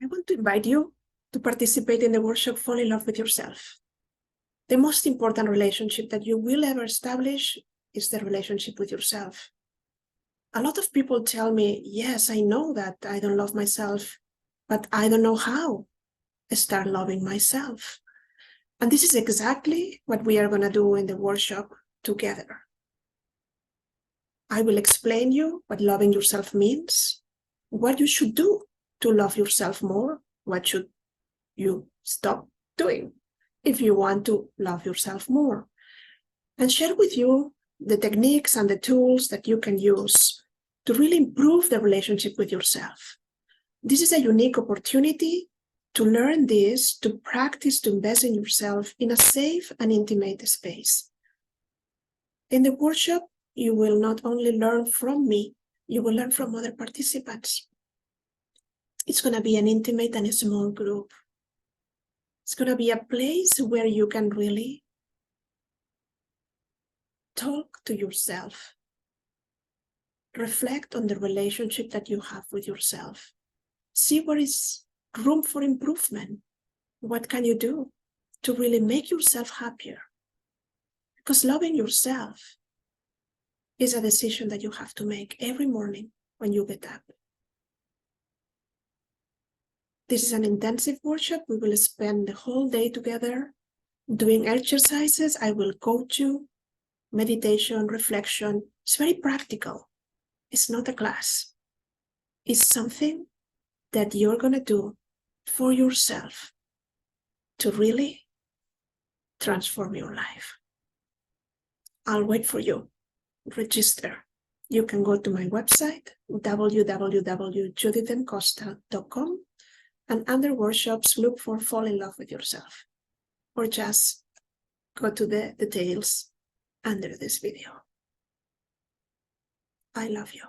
I want to invite you to participate in the workshop, Fall in Love with Yourself. The most important relationship that you will ever establish is the relationship with yourself. A lot of people tell me, yes, I know that I don't love myself, but I don't know how to start loving myself. And this is exactly what we are going to do in the workshop together. I will explain you what loving yourself means, what you should do to love yourself more, what should you stop doing if you want to love yourself more, and share with you the techniques and the tools that you can use to really improve the relationship with yourself. This is a unique opportunity to learn this, to practice, to invest in yourself in a safe and intimate space. In the workshop, you will not only learn from me, you will learn from other participants. It's going to be an intimate and a small group. It's going to be a place where you can really talk to yourself, reflect on the relationship that you have with yourself, see where is room for improvement. What can you do to really make yourself happier? Because loving yourself is a decision that you have to make every morning when you get up. This is an intensive workshop. We will spend the whole day together doing exercises. I will coach you, meditation, reflection. It's very practical. It's not a class. It's something that you're going to do for yourself to really transform your life. I'll wait for you. Register. You can go to my website, www.judithencosta.com, and under workshops, look for Fall in Love with Yourself, or just go to the details under this video. I love you.